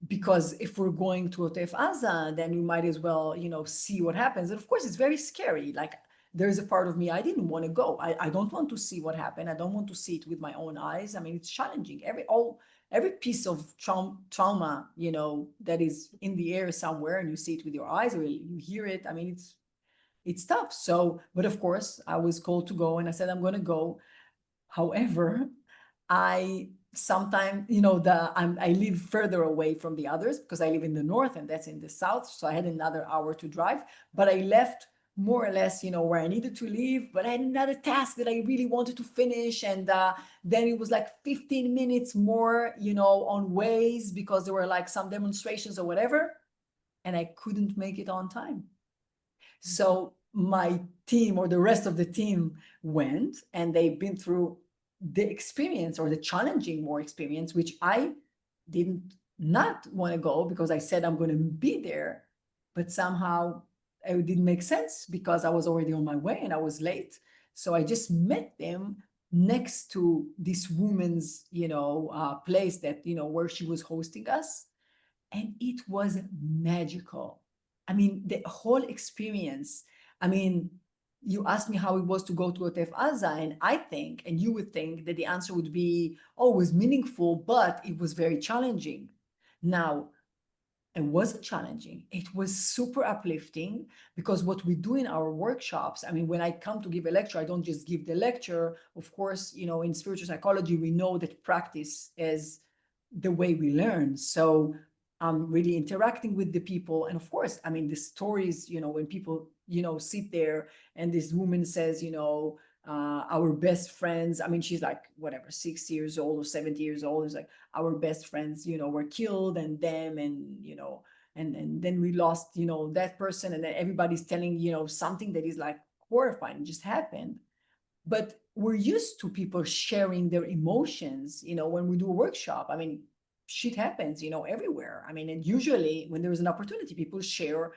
S2: Because if we're going to Otef Aza, then we might as well, see what happens. And of course, it's very scary. Like, there's a part of me, I didn't want to go. I don't want to see what happened. I don't want to see it with my own eyes. I mean, it's challenging. Every piece of trauma, that is in the air somewhere, and you see it with your eyes or you hear it. I mean, it's tough. So, but of course, I was called to go, and I said, I'm going to go. However, I sometimes, I live further away from the others because I live in the north and that's in the south. So I had another hour to drive, but I left more or less, where I needed to leave, but I had another task that I really wanted to finish. And then it was like 15 minutes more, on Waze because there were like some demonstrations or whatever. And I couldn't make it on time. So my team or the rest of the team went, and they've been through the experience or the challenging more experience, which I didn't not want to go because I said I'm going to be there, but somehow it didn't make sense because I was already on my way and I was late. So I just met them next to this woman's, place that, where she was hosting us. And it was magical. I mean, the whole experience. I mean, you asked me how it was to go to Otef Aza, and I think, and you would think that the answer would be, oh, it was meaningful, but it was very challenging. Now, it wasn't challenging. It was super uplifting because what we do in our workshops, I mean, when I come to give a lecture, I don't just give the lecture. Of course, in spiritual psychology, we know that practice is the way we learn. So I'm really interacting with the people. And of course, I mean, the stories, when people, sit there and this woman says, our best friends, I mean, she's like, whatever, 60 years old or 70 years old, is like, our best friends, were killed and them, and, and then we lost, that person. And then everybody's telling, something that is like horrifying, it just happened. But we're used to people sharing their emotions, when we do a workshop. I mean, shit happens, everywhere. I mean, and usually when there is an opportunity, people share,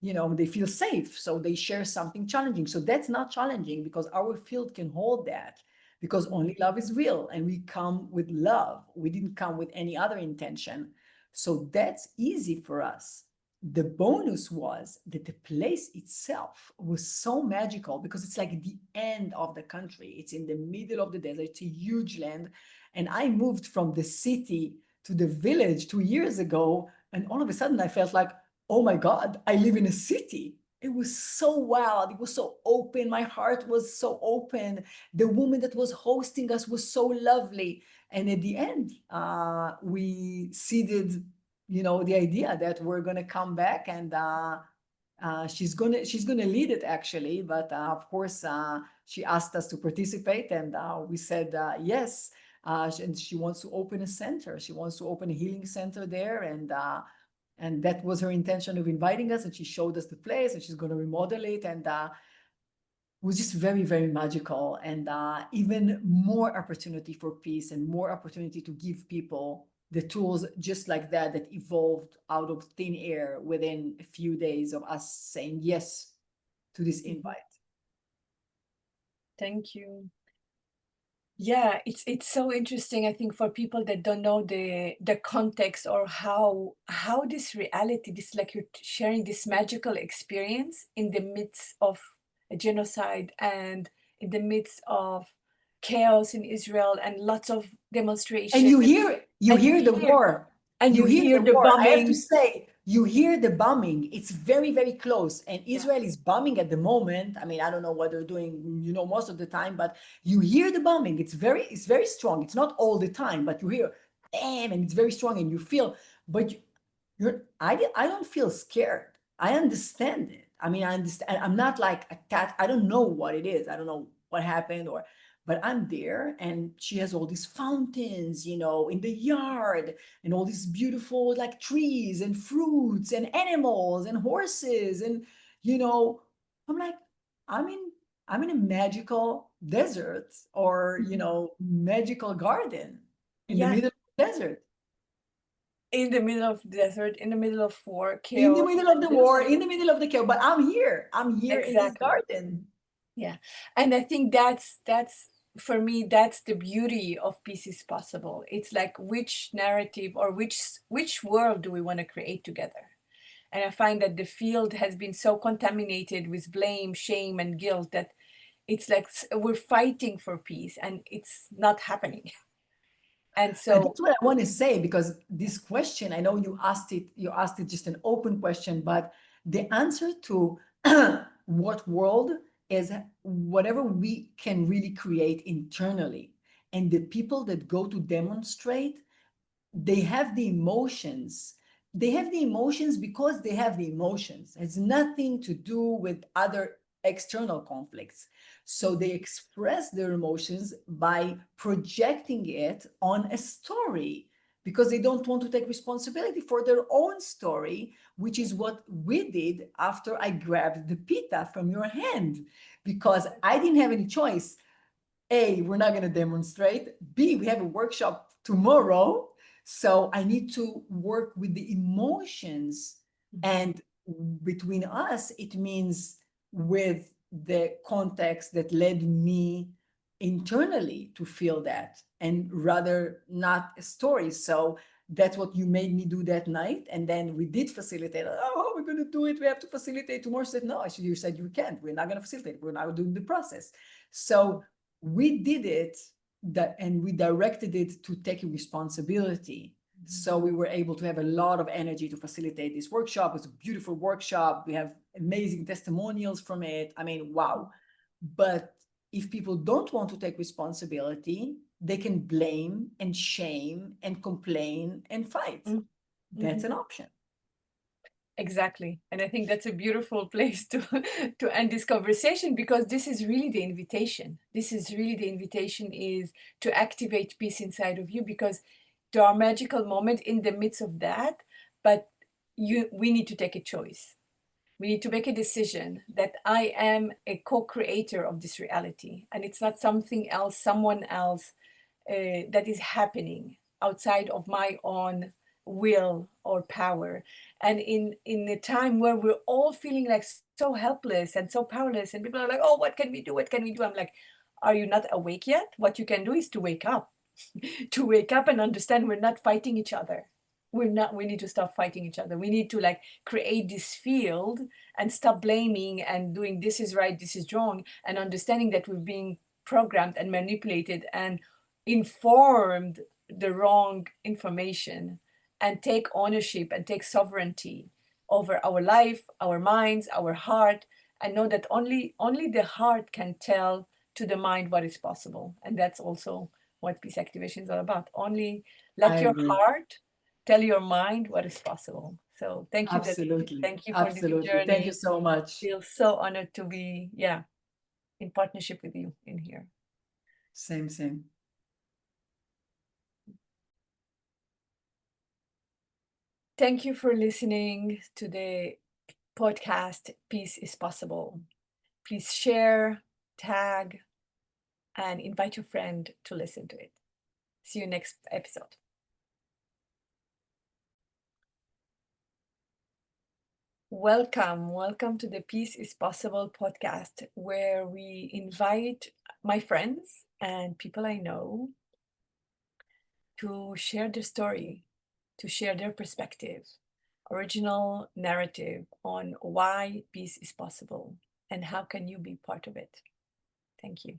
S2: they feel safe. So they share something challenging. So that's not challenging because our field can hold that, because only love is real and we come with love. We didn't come with any other intention. So that's easy for us. The bonus was that the place itself was so magical because it's like the end of the country. It's in the middle of the desert. It's a huge land. And I moved from the city to the village 2 years ago. And all of a sudden I felt like, oh my God, I live in a city. It was so wild. It was so open. My heart was so open. The woman that was hosting us was so lovely. And at the end, we seeded, the idea that we're gonna come back, and she's gonna lead it actually. But of course, she asked us to participate, and we said yes. And she wants to open a center. She wants to open a healing center there, and that was her intention of inviting us. And she showed us the place, and she's going to remodel it, and was just very, very magical, and even more opportunity for peace and more opportunity to give people the tools just like that, that evolved out of thin air within a few days of us saying yes to this
S1: Mhm.
S2: invite.
S1: Thank you. Yeah, it's so interesting, I think, for people that don't know the context or how this reality, this like you're sharing this magical experience in the midst of a genocide and in the midst of chaos in Israel and lots of
S2: And
S1: demonstration
S2: you
S1: and
S2: hear the war. You
S1: you
S2: hear
S1: hear
S2: the
S1: the
S2: war. I have to
S1: bombing.
S2: say, you hear the bombing. It's very, very close. And
S1: Yeah.
S2: Israel is bombing at the moment. I mean, I don't know what they're doing, most of the time, but you hear the bombing. It's very strong. It's not all the time, but you hear, bam, and it's very strong, and you feel, but I don't feel scared. I understand it. I mean, I understand. I'm not like attacked. I don't know what it is. I don't know what happened, but I'm there, and she has all these fountains, in the yard, and all these beautiful like trees and fruits and animals and horses, and you know, I'm like, I'm in I'm in a magical desert, or
S1: Mhm.
S2: magical garden in the
S1: Yeah,
S2: middle of the desert.
S1: in the middle of desert, in the middle of war,
S2: In the
S1: chaos,
S2: middle of
S1: and
S2: the
S1: just
S2: war, in the middle of the chaos, but I'm here. I'm here in this
S1: exactly.
S2: garden.
S1: Yeah. And I think that's for me, that's the beauty of peace is possible. It's like which narrative or which world do we want to create together? And I find that the field has been so contaminated with blame, shame, and guilt that it's like we're fighting for peace and it's not happening. And
S2: And
S1: so
S2: that's what I want to say, because this question, I know you asked it just an open question, but the answer to what world is whatever we can really create internally. And the people that go to demonstrate, they have the emotions. They have the emotions because they have the emotions. It's nothing to do with other external conflicts. So they express their emotions by projecting it on a story, because they don't want to take responsibility for their own story, which is what we did after I grabbed the pita from your hand, because I didn't have any choice. A, we're not going to demonstrate. B, we have a workshop tomorrow. So I need to work with the emotions. And between us, it means with the context that led me internally to feel that, and rather not a story. So that's what you made me do that night. And then we did facilitate. Oh, we're going to do it. We have to facilitate tomorrow. I said, no, you said you can't. We're not going to facilitate. We're not doing the process. So we did it, and we directed it to taking responsibility. So we were able to have a lot of energy to facilitate this workshop. It was a beautiful workshop. We have amazing testimonials from it. I mean, wow. But if people don't want to take responsibility, they can blame and shame and complain and fight. That's
S1: Mhm.
S2: an option.
S1: Exactly. And I think that's a beautiful place to to end this conversation, because this is really the invitation. This is really the invitation is to activate peace inside of you, because there are magical moments in the midst of that, but we need to take a choice. We need to make a decision that I am a co-creator of this reality, and it's not something else, someone else that is happening outside of my own will or power. And in a time where we're all feeling like so helpless and so powerless, and people are like, oh, what can we do, what can we do? I'm like, are you not awake yet? What you can do is to wake up. To wake up and understand we're not fighting each other. We need to stop fighting each other. We need to like create this field and stop blaming and doing this is right, this is wrong, and understanding that we're being programmed and manipulated and informed the wrong information, and take ownership and take sovereignty over our life, our minds, our heart, and know that only the heart can tell to the mind what is possible. And that's also what peace activation is all about. Only
S2: I
S1: let your
S2: agree.
S1: heart tell your mind what is possible. So thank you, Dalit.
S2: Absolutely.
S1: Thank you for this
S2: Absolutely. Thank you
S1: journey.
S2: so much.
S1: Feel so honored to be, yeah, in partnership with you in here.
S2: Same, same.
S1: Thank you for listening to the podcast Peace is Possible. Please share, tag, and invite your friend to listen to it. See you next episode. Welcome to the Peace is Possible podcast, where we invite my friends and people I know to share their story, to share their perspective, original narrative on why peace is possible and how can you be part of it. Thank you.